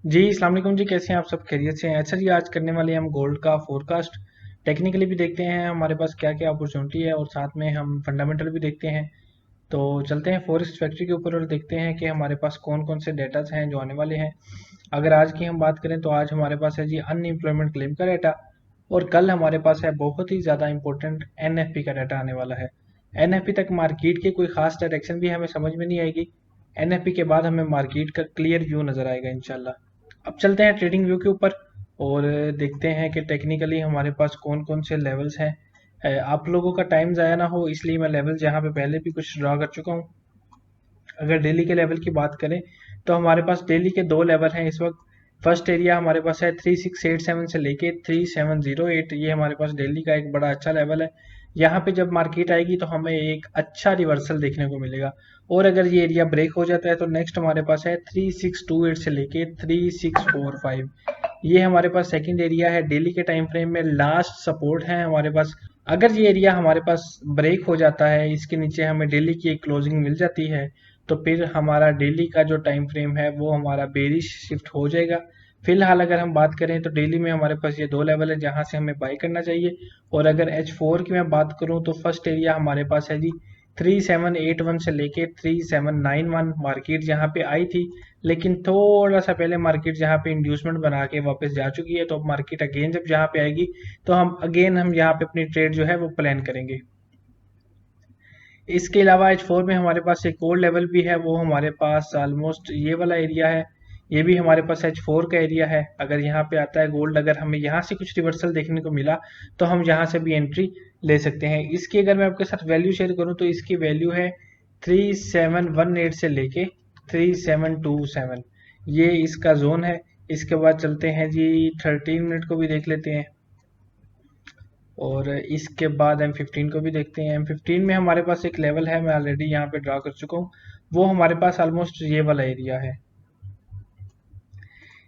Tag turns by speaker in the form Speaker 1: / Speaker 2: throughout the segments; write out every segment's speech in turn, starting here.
Speaker 1: जी अस्सलाम वालेकुम जी, कैसे हैं आप? सब खैरियत से हैं? अच्छा जी, आज करने वाले हैं हम गोल्ड का फोरकास्ट। टेक्निकली भी देखते हैं हमारे पास क्या क्या अपॉर्चुनिटी है और साथ में हम फंडामेंटल भी देखते हैं। तो चलते हैं फॉरेस्ट फैक्ट्री के ऊपर और देखते हैं कि हमारे पास कौन कौन से डेटास हैं जो आने वाले हैं। अगर आज की हम बात करें तो आज हमारे पास है जी अनएम्प्लॉयमेंट क्लेम का डाटा, और कल हमारे पास है बहुत ही ज़्यादा इंपॉर्टेंट एनएफपी का डाटा आने वाला है। एनएफपी तक मार्केट की कोई खास डायरेक्शन भी हमें समझ में नहीं आएगी। एनएफपी के बाद हमें मार्केट का क्लियर व्यू नज़र आएगा इंशाल्लाह। अब चलते हैं ट्रेडिंग व्यू के ऊपर और देखते हैं कि टेक्निकली हमारे पास कौन कौन से लेवल्स हैं। आप लोगों का टाइम ज़ाया ना हो इसलिए मैं लेवल यहाँ पे पहले भी कुछ ड्रा कर चुका हूँ। अगर डेली के लेवल की बात करें तो हमारे पास डेली के दो लेवल हैं इस वक्त। फर्स्ट एरिया हमारे पास है 3687 से लेके 3708, ये हमारे पास डेली का एक बड़ा अच्छा लेवल है। यहाँ पे जब मार्केट आएगी तो हमें एक अच्छा रिवर्सल देखने को मिलेगा, और अगर ये एरिया ब्रेक हो जाता है तो नेक्स्ट हमारे पास है 3628 से लेके 3645, ये हमारे पास सेकंड एरिया है। डेली के टाइम फ्रेम में लास्ट सपोर्ट है हमारे पास। अगर ये एरिया हमारे पास ब्रेक हो जाता है, इसके नीचे हमें डेली की एक क्लोजिंग मिल जाती है, तो फिर हमारा डेली का जो टाइम फ्रेम है वो हमारा बेरिश शिफ्ट हो जाएगा। फिलहाल अगर हम बात करें तो डेली में हमारे पास ये दो लेवल है जहां से हमें बाई करना चाहिए। और अगर H4 की मैं बात करूं तो फर्स्ट एरिया हमारे पास है जी 3781 से लेके 3791, मार्केट जहां पे आई थी लेकिन थोड़ा सा पहले मार्केट जहां पे इंड्यूसमेंट बना के वापस जा चुकी है। तो अब मार्केट अगेन जब जहां पे आएगी तो हम यहाँ पे अपनी ट्रेड जो है वो प्लान करेंगे। इसके अलावा H4 में हमारे पास एक और लेवल भी है, वो हमारे पास ऑलमोस्ट ये वाला एरिया है। ये भी हमारे पास H4 का एरिया है। अगर यहाँ पे आता है गोल्ड, अगर हमें यहाँ से कुछ रिवर्सल देखने को मिला तो हम यहाँ से भी एंट्री ले सकते हैं। इसकी अगर मैं आपके साथ वैल्यू शेयर करूँ तो इसकी वैल्यू है 3718 से लेके 3727, ये इसका जोन है। इसके बाद चलते हैं जी 13 मिनट को भी देख लेते हैं, और इसके बाद M15 को भी देखते हैं। M15 में हमारे पास एक लेवल है, मैं ऑलरेडी यहाँ पे ड्रा कर चुका हूँ। वो हमारे पास ऑलमोस्ट ये वाला एरिया है।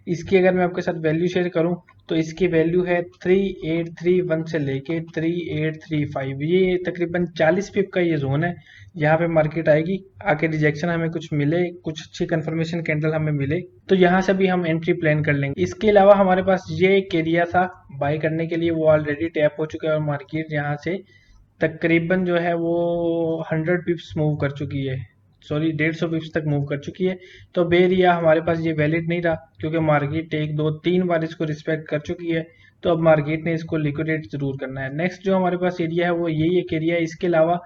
Speaker 1: इसकी अगर मैं आपके साथ वैल्यू शेयर करूं तो इसकी वैल्यू है 3831 से लेके 3835, ये तकरीबन 40 पिप का ये जोन है। यहाँ पे मार्केट आएगी, आके रिजेक्शन हमें कुछ मिले, कुछ अच्छी कंफर्मेशन कैंडल हमें मिले तो यहाँ से भी हम एंट्री प्लान कर लेंगे। इसके अलावा हमारे पास ये एक एरिया था बाय करने के लिए, वो ऑलरेडी टैप हो चुका है और मार्केट यहाँ से तकरीबन जो है वो 100 पिप्स मूव कर चुकी है, सॉरी 150 पिप्स तक मूव कर चुकी है। तो बे एरिया हमारे पास ये वैलिड नहीं रहा क्योंकि मार्केट एक दो तीन बार इसको रिस्पेक्ट कर चुकी है। तो अब मार्केट ने इसको लिक्विडेट जरूर करना है। नेक्स्ट जो हमारे पास एरिया है वो यही एक एरिया है। इसके अलावा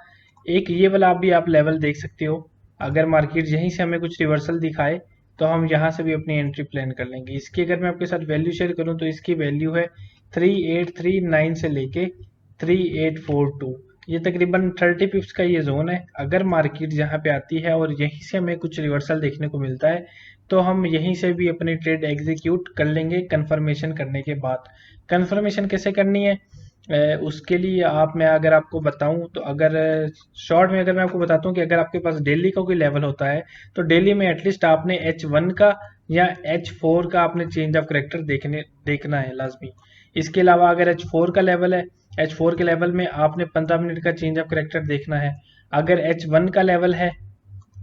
Speaker 1: एक ये वाला भी आप लेवल देख सकते हो। अगर मार्केट यहीं से हमें कुछ रिवर्सल दिखाए तो हम यहाँ से भी अपनी एंट्री प्लान कर लेंगे। इसकी अगर मैं आपके साथ वैल्यू शेयर करूँ तो इसकी वैल्यू है 3839 से लेके 3842, ये तकरीबन 30 पिप्स का ये जोन है। अगर मार्केट यहाँ पे आती है और यहीं से हमें कुछ रिवर्सल देखने को मिलता है तो हम यहीं से भी अपनी ट्रेड एग्जीक्यूट कर लेंगे कंफर्मेशन करने के बाद। कंफर्मेशन कैसे करनी है उसके लिए आप, मैं अगर आपको बताऊं तो अगर शॉर्ट में अगर मैं आपको बताता हूं कि अगर आपके पास डेली का कोई लेवल होता है तो डेली में एटलीस्ट आपने H1 का या H4 का आपने चेंज ऑफ करेक्टर देखना है लाजमी। इसके अलावा अगर H4 का लेवल है, H4 के लेवल में आपने 15 मिनट का चेंज ऑफ करेक्टर देखना है। अगर H1 का लेवल है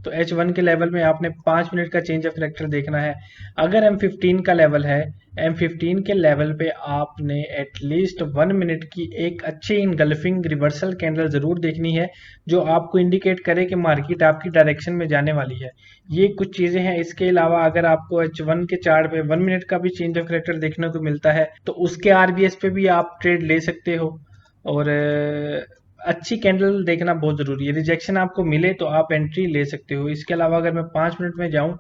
Speaker 1: तो H1 के लेवल में आपने 5 मिनट का चेंज ऑफ करेक्टर देखना है। अगर M15 का लेवल है, M15 के लेवल पे आपने एटलीस्ट 1 मिनट की एक अच्छी इनगल्फिंग रिवर्सल कैंडल जरूर देखनी है जो आपको इंडिकेट करे कि मार्केट आपकी डायरेक्शन में जाने वाली है। ये कुछ चीजें हैं। इसके अलावा अगर आपको H1 के चार्ट पे 1 मिनट का भी चेंज ऑफ करेक्टर देखने को मिलता है तो उसके RBS पे भी आप ट्रेड ले सकते हो। और अच्छी कैंडल देखना बहुत जरूरी है। रिजेक्शन आपको मिले तो आप एंट्री ले सकते हो। इसके अलावा अगर मैं 5 मिनट में जाऊं,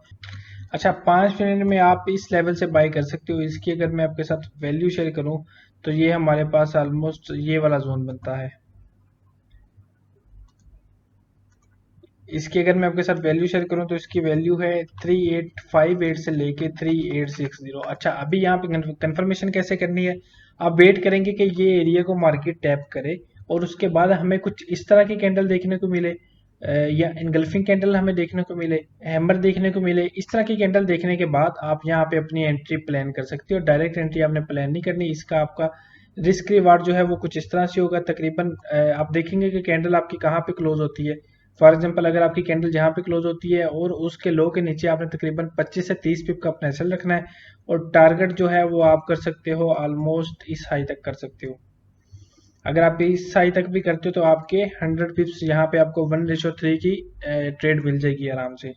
Speaker 1: अच्छा 5 मिनट में आप इस लेवल से बाय कर सकते हो। इसकी अगर मैं आपके साथ वैल्यू शेयर करूं तो ये हमारे पास ऑलमोस्ट ये वाला जोन बनता है। इसकी अगर मैं आपके साथ वैल्यू शेयर करूं तो इसकी वैल्यू है 3858 से लेके 3860। अच्छा अभी यहाँ पे कंफर्मेशन कैसे करनी है, आप वेट करेंगे कि ये एरिया को मार्केट टैप करे और उसके बाद हमें कुछ इस तरह की कैंडल देखने को मिले, या इनगल्फिंग कैंडल हमें देखने को मिले, हैमर देखने को मिले। इस तरह की कैंडल देखने के बाद आप यहाँ पे अपनी एंट्री प्लान कर सकते हो। डायरेक्ट एंट्री आपने प्लान नहीं करनी। इसका आपका रिस्क रिवार्ड जो है वो कुछ इस तरह से होगा तकरीबन। आप देखेंगे कि कैंडल आपकी कहाँ पे क्लोज होती है। फॉर एग्जांपल अगर आपकी कैंडल जहां पे क्लोज होती है और उसके लो के नीचे आपने तकरीबन 25 से 30 पिप का अपना एसएल रखना है, और टारगेट जो है वो आप कर सकते हो ऑलमोस्ट इस हाई तक कर सकते हो। अगर आप इस हाई तक भी करते हो तो आपके 100 पिप्स यहाँ पे आपको 1:3 की ट्रेड मिल जाएगी आराम से।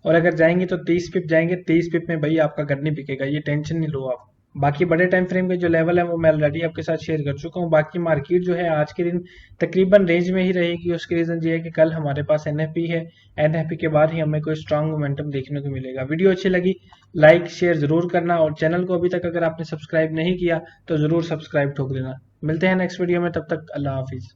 Speaker 1: और अगर जाएंगे तो 30 पिप जाएंगे, 30 पिप में भाई आपका घर नहीं बिकेगा, ये टेंशन नहीं लो आप। बाकी बड़े टाइम फ्रेम के जो लेवल है वो मैं ऑलरेडी आपके साथ शेयर कर चुका हूँ। बाकी मार्केट जो है आज के दिन तकरीबन रेंज में ही रहेगी। उसके रीजन ये है कि कल हमारे पास एनएफपी है, एनएफपी के बाद ही हमें कोई स्ट्रांग मोमेंटम देखने को मिलेगा। वीडियो अच्छी लगी लाइक शेयर जरूर करना, और चैनल को अभी तक अगर आपने सब्सक्राइब नहीं किया तो जरूर सब्सक्राइब ठोक देना। मिलते हैं नेक्स्ट वीडियो में, तब तक अल्लाह हाफिज।